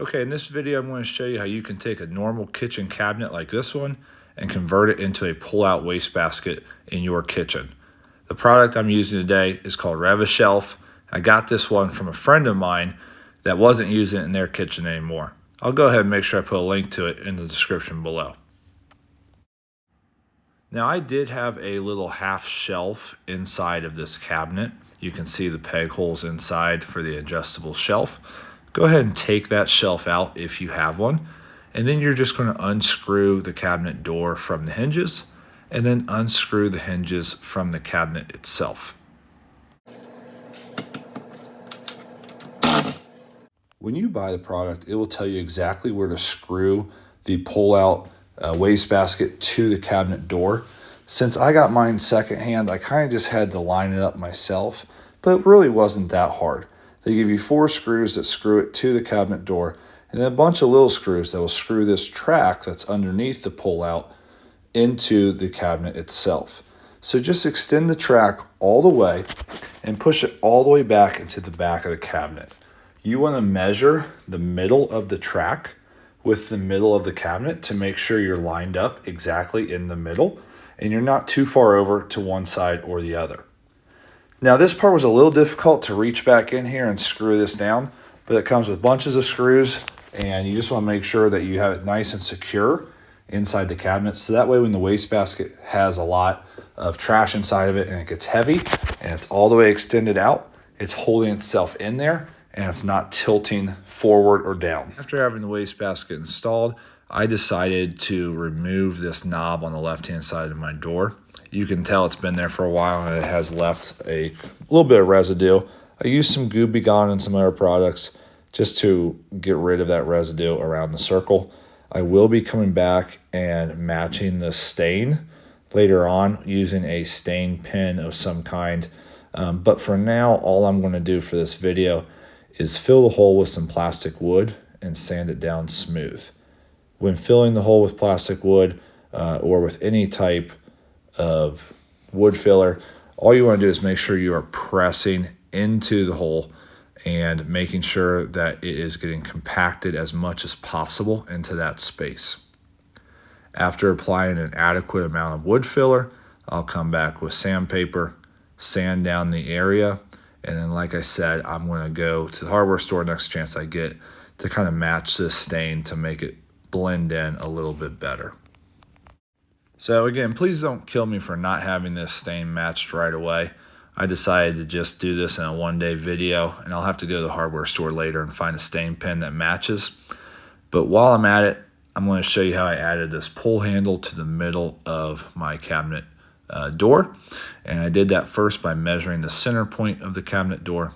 Okay, in this video, I'm going to show you how you can take a normal kitchen cabinet like this one and convert it into a pull-out wastebasket in your kitchen. The product I'm using today is called Rev-A-Shelf. I got this one from a friend of mine that wasn't using it in their kitchen anymore. I'll go ahead and make sure I put a link to it in the description below. Now, I did have a little half shelf inside of this cabinet. You can see the peg holes inside for the adjustable shelf. Go ahead and take that shelf out if you have one, and then you're just going to unscrew the cabinet door from the hinges and then unscrew the hinges from the cabinet itself. When you buy the product, it will tell you exactly where to screw the pull-out wastebasket to the cabinet door. Since I got mine secondhand, I kind of just had to line it up myself, but it really wasn't that hard. They give you 4 screws that screw it to the cabinet door, and then a bunch of little screws that will screw this track that's underneath the pull-out into the cabinet itself. So just extend the track all the way and push it all the way back into the back of the cabinet. You want to measure the middle of the track with the middle of the cabinet to make sure you're lined up exactly in the middle and you're not too far over to one side or the other. Now, this part was a little difficult to reach back in here and screw this down, but it comes with bunches of screws, and you just want to make sure that you have it nice and secure inside the cabinet, so that way when the wastebasket has a lot of trash inside of it and it gets heavy and it's all the way extended out, it's holding itself in there and it's not tilting forward or down. After having the wastebasket installed, I decided to remove this knob on the left-hand side of my door. You can tell it's been there for a while and it has left a little bit of residue. I used some Goo Gone and some other products just to get rid of that residue around the circle. I will be coming back and matching the stain later on using a stain pen of some kind. But for now, all I'm going to do for this video is fill the hole with some plastic wood and sand it down smooth. When filling the hole with plastic wood or with any type of wood filler, all you want to do is make sure you are pressing into the hole and making sure that it is getting compacted as much as possible into that space. After applying an adequate amount of wood filler, I'll come back with sandpaper, sand down the area, and then like I said, I'm going to go to the hardware store next chance I get to kind of match this stain to make it blend in a little bit better. So again, please don't kill me for not having this stain matched right away. I decided to just do this in a one-day video, and I'll have to go to the hardware store later and find a stain pen that matches. But while I'm at it, I'm going to show you how I added this pull handle to the middle of my cabinet door. And I did that first by measuring the center point of the cabinet door,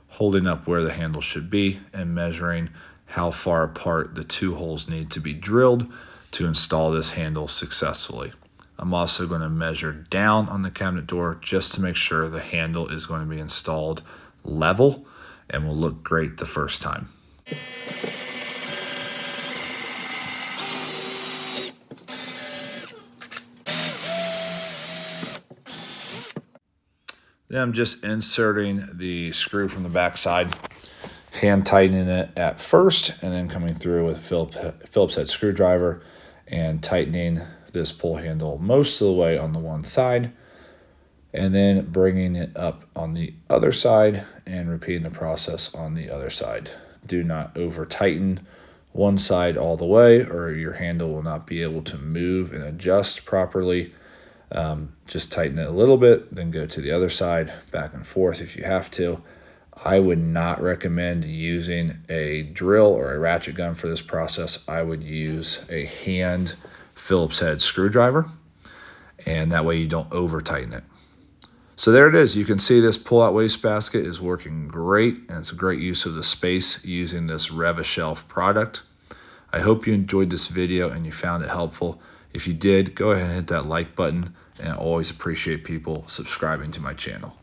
holding up where the handle should be, and measuring how far apart the 2 holes need to be drilled to install this handle successfully. I'm also going to measure down on the cabinet door just to make sure the handle is going to be installed level and will look great the first time. Then I'm just inserting the screw from the back side, hand tightening it at first, and then coming through with a Phillips head screwdriver and tightening this pull handle most of the way on the one side, and then bringing it up on the other side and repeating the process on the other side. Do not over tighten one side all the way or your handle will not be able to move and adjust properly. Just tighten it a little bit, then go to the other side, back and forth if you have to. I would not recommend using a drill or a ratchet gun for this process. I would use a hand Phillips head screwdriver, and that way you don't over tighten it. So there it is. You can see this pull-out wastebasket is working great, and it's a great use of the space using this Rev-A-Shelf product. I hope you enjoyed this video and you found it helpful. If you did, go ahead and hit that like button, and I always appreciate people subscribing to my channel.